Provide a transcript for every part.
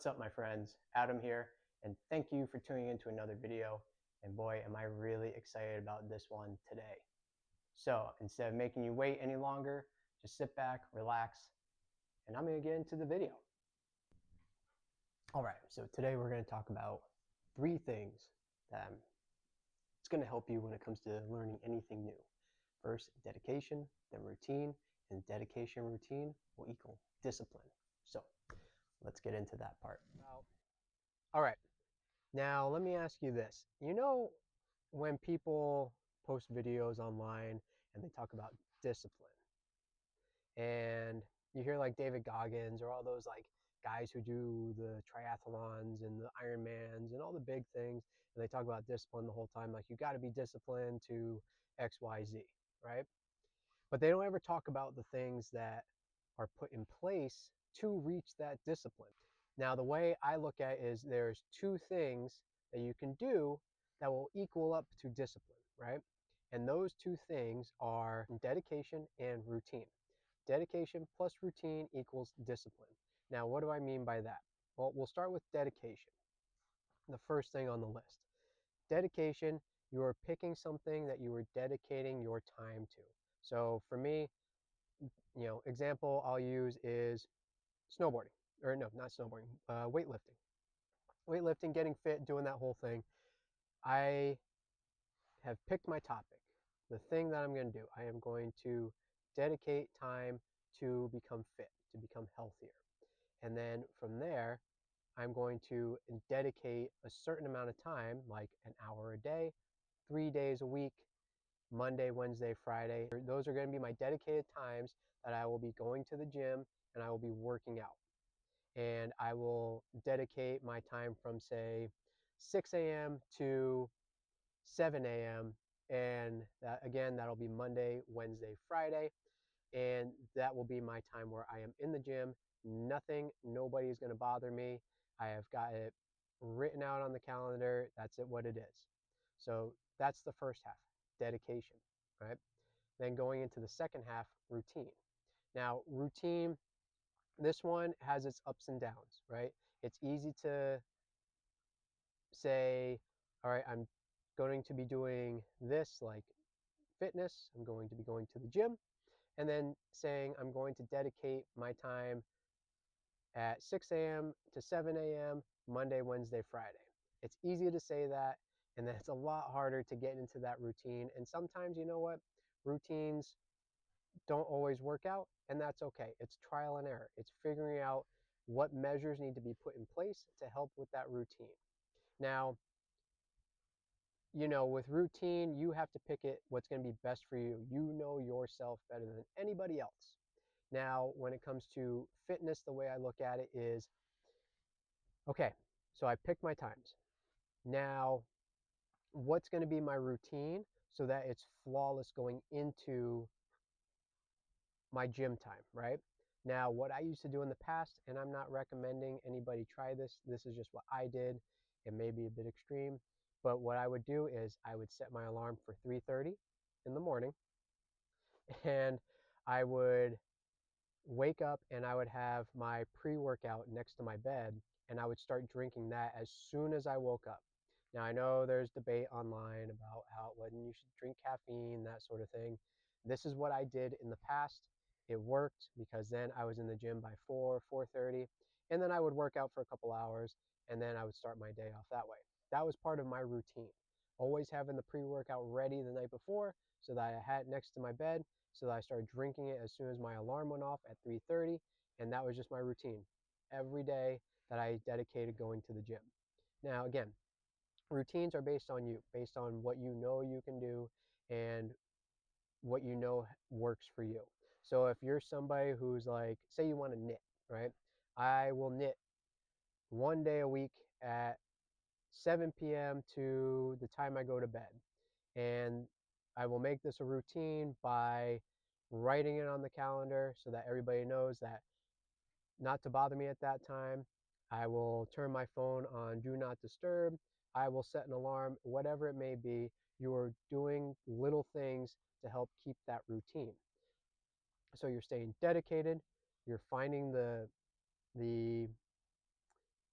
What's up, my friends? Adam here, and thank you for tuning into another video. And boy, am I really excited about this one today. So instead of making you wait any longer, just sit back, relax, and I'm going to get into the video. All right, so today we're going to talk about 3 things that it's going to help you when it comes to learning anything new. First, dedication, then routine, and dedication routine will equal discipline. So let's get into that part. All right, now let me ask you this. You know, when people post videos online and they talk about discipline, and you hear like David Goggins or all those like guys who do the triathlons and the Ironmans and all the big things, and they talk about discipline the whole time, like you got to be disciplined to XYZ, right? But they don't ever talk about the things that are put in place to reach that discipline. Now, the way I look at it is there's 2 things that you can do that will equal up to discipline, right? And those 2 things are dedication and routine. Dedication plus routine equals discipline. Now, what do I mean by that? Well, we'll start with dedication, the first thing on the list. Dedication, you are picking something that you are dedicating your time to. So for me, example I'll use is snowboarding, or no, not snowboarding, weightlifting. Weightlifting, getting fit, doing that whole thing. I have picked my topic. The thing that I'm going to do, I am going to dedicate time to become fit, to become healthier. And then from there, I'm going to dedicate a certain amount of time, like an hour a day, 3 days a week, Monday, Wednesday, Friday. Those are going to be my dedicated times that I will be going to the gym and I will be working out. And I will dedicate my time from, say, 6 a.m. to 7 a.m. And that, again, that'll be Monday, Wednesday, Friday. And that will be my time where I am in the gym. Nobody is going to bother me. I have got it written out on the calendar. That's it, what it is. So that's the first half, dedication, right? Then going into the second half, routine. Now, routine, this one has its ups and downs, right? It's easy to say, all right, I'm going to be doing this, like fitness. I'm going to be going to the gym. And then saying I'm going to dedicate my time at 6 a.m. to 7 a.m. Monday, Wednesday, Friday. It's easy to say that, and then it's a lot harder to get into that routine. And sometimes, you know what? Routines don't always work out, and that's okay. It's trial and error. It's figuring out what measures need to be put in place to help with that routine. Now, with routine, you have to pick it what's going to be best for you. You know yourself better than anybody else. Now, when it comes to fitness, the way I look at it is, okay, so I picked my times. Now, what's going to be my routine so that it's flawless going into my gym time, right? Now, what I used to do in the past, and I'm not recommending anybody try this, this is just what I did. It may be a bit extreme, but what I would do is I would set my alarm for 3:30 in the morning, and I would wake up and I would have my pre-workout next to my bed, and I would start drinking that as soon as I woke up. Now, I know there's debate online about when you should drink caffeine, that sort of thing. This is what I did in the past. It worked because then I was in the gym by 4:30, and then I would work out for a couple hours, and then I would start my day off that way. That was part of my routine. Always having the pre-workout ready the night before so that I had it next to my bed, so that I started drinking it as soon as my alarm went off at 3:30, and that was just my routine every day that I dedicated going to the gym. Now, again, routines are based on you, based on what you know you can do and what you know works for you. So if you're somebody who's like, say you want to knit, right? I will knit 1 day a week at 7 p.m. to the time I go to bed. And I will make this a routine by writing it on the calendar so that everybody knows that not to bother me at that time. I will turn my phone on do not disturb. I will set an alarm, whatever it may be. You are doing little things to help keep that routine. So you're staying dedicated. You're finding the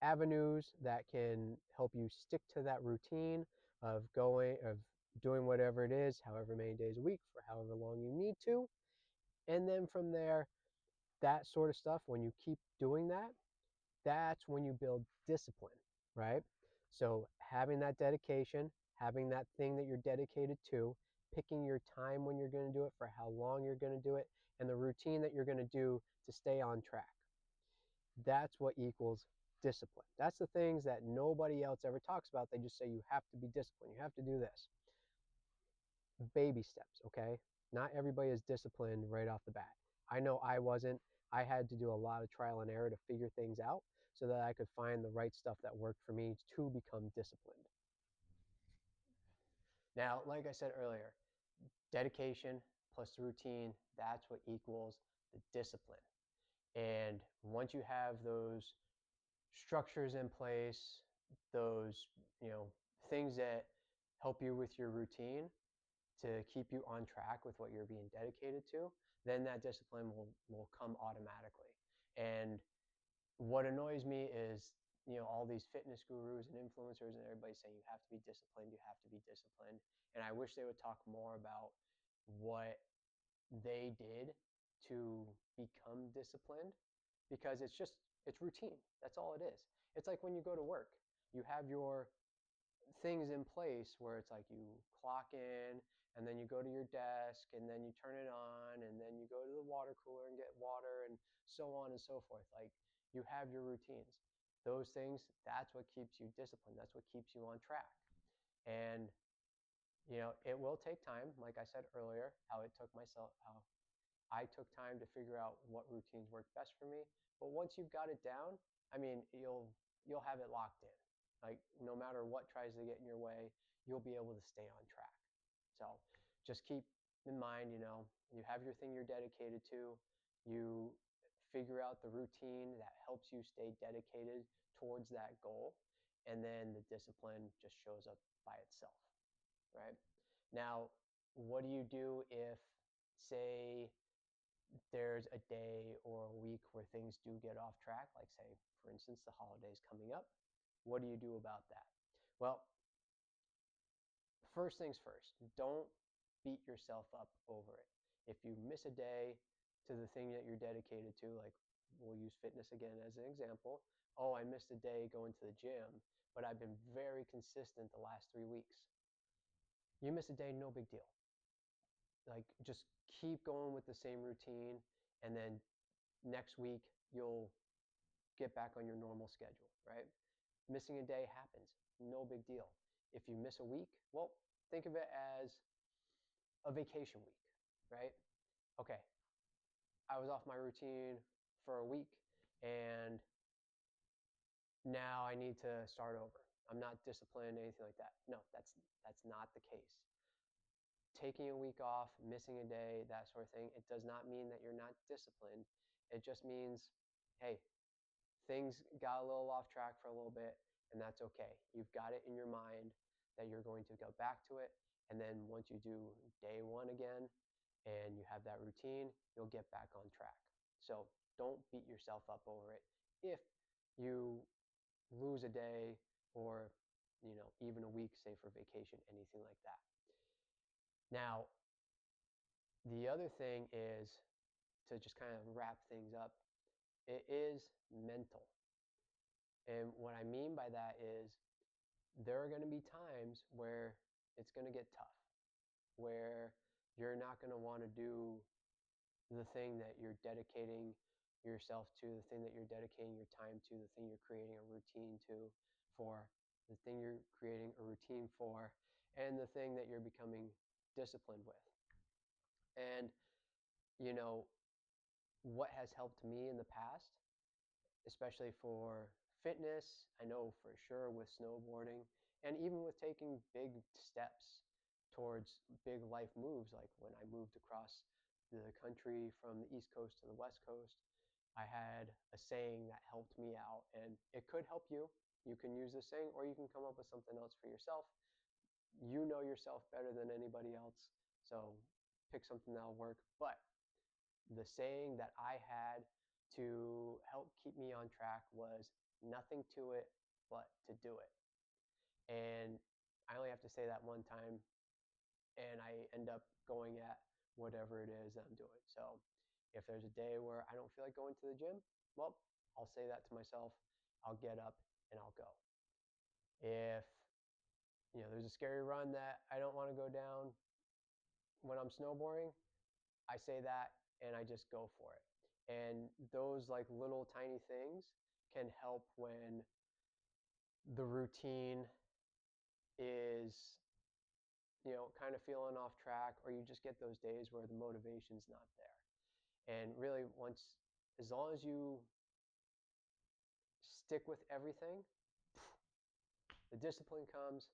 avenues that can help you stick to that routine of doing whatever it is, however many days a week for however long you need to. And then from there, that sort of stuff, when you keep doing that, that's when you build discipline, right? So having that dedication, having that thing that you're dedicated to, picking your time when you're going to do it, for how long you're going to do it, and the routine that you're going to do to stay on track. That's what equals discipline. That's the things that nobody else ever talks about. They just say you have to be disciplined. You have to do this. Baby steps, okay? Not everybody is disciplined right off the bat. I know I wasn't. I had to do a lot of trial and error to figure things out so that I could find the right stuff that worked for me to become disciplined. Now, like I said earlier, dedication plus the routine, that's what equals the discipline. And once you have those structures in place, those, things that help you with your routine to keep you on track with what you're being dedicated to, then that discipline will come automatically. And what annoys me is, all these fitness gurus and influencers and everybody saying you have to be disciplined, you have to be disciplined. And I wish they would talk more about what they did to become disciplined, because it's routine. That's all it is. It's like when you go to work, you have your things in place where it's like you clock in and then you go to your desk and then you turn it on and then you go to the water cooler and get water and so on and so forth. Like, you have your routines. Those things, that's what keeps you disciplined. That's what keeps you on track. And it will take time, like I said earlier, how I took time to figure out what routines work best for me. But once you've got it down, I mean, you'll have it locked in. Like, no matter what tries to get in your way, you'll be able to stay on track. So just keep in mind, you have your thing you're dedicated to. You figure out the routine that helps you stay dedicated towards that goal. And then the discipline just shows up by itself, right? Now, what do you do if, say, there's a day or a week where things do get off track, like, say, for instance, the holidays coming up? What do you do about that? Well, first things first, don't beat yourself up over it. If you miss a day to the thing that you're dedicated to, like, we'll use fitness again as an example. Oh, I missed a day going to the gym, but I've been very consistent the last 3 weeks. You miss a day, no big deal. Like, just keep going with the same routine, and then next week you'll get back on your normal schedule, right? Missing a day happens, no big deal. If you miss a week, well, think of it as a vacation week, right? Okay, I was off my routine for a week and now I need to start over. I'm not disciplined, anything like that. No, that's not the case. Taking a week off, missing a day, that sort of thing, it does not mean that you're not disciplined. It just means, hey, things got a little off track for a little bit, and that's okay. You've got it in your mind that you're going to go back to it. And then once you do day one again and you have that routine, you'll get back on track. So don't beat yourself up over it if you lose a day or even a week, say, for vacation, anything like that. Now, the other thing is, to just kind of wrap things up, it is mental. And what I mean by that is, there are going to be times where it's going to get tough, where you're not going to want to do the thing that you're dedicating yourself to, the thing that you're dedicating your time to, the thing you're creating a routine the thing you're creating a routine for, and the thing that you're becoming disciplined with. And, what has helped me in the past, especially for fitness, I know for sure with snowboarding, and even with taking big steps towards big life moves, like when I moved across the country from the East Coast to the West Coast, I had a saying that helped me out, and it could help you. You can use this saying, or you can come up with something else for yourself. You know yourself better than anybody else, so pick something that'll work. But the saying that I had to help keep me on track was, nothing to it but to do it. And I only have to say that one time, and I end up going at whatever it is that I'm doing. So if there's a day where I don't feel like going to the gym, well, I'll say that to myself. I'll get up and I'll go. If there's a scary run that I don't want to go down when I'm snowboarding, I say that and I just go for it. And those like little tiny things can help when the routine is kind of feeling off track, or you just get those days where the motivation's not there. And really, as long as you stick with everything, the discipline comes,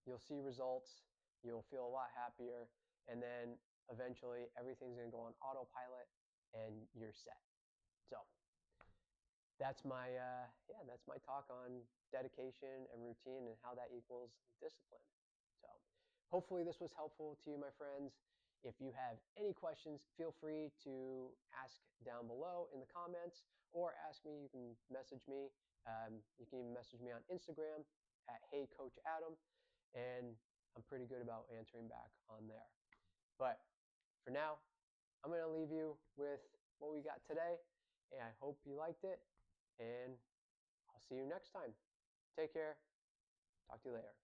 you'll see results, you'll feel a lot happier, and then eventually everything's going to go on autopilot and you're set. So that's my talk on dedication and routine and how that equals discipline. So hopefully this was helpful to you, my friends. If you have any questions, feel free to ask down below in the comments, or ask me. You can message me. You can even message me on Instagram at HeyCoachAdam, and I'm pretty good about answering back on there. But for now, I'm going to leave you with what we got today, and I hope you liked it, and I'll see you next time. Take care. Talk to you later.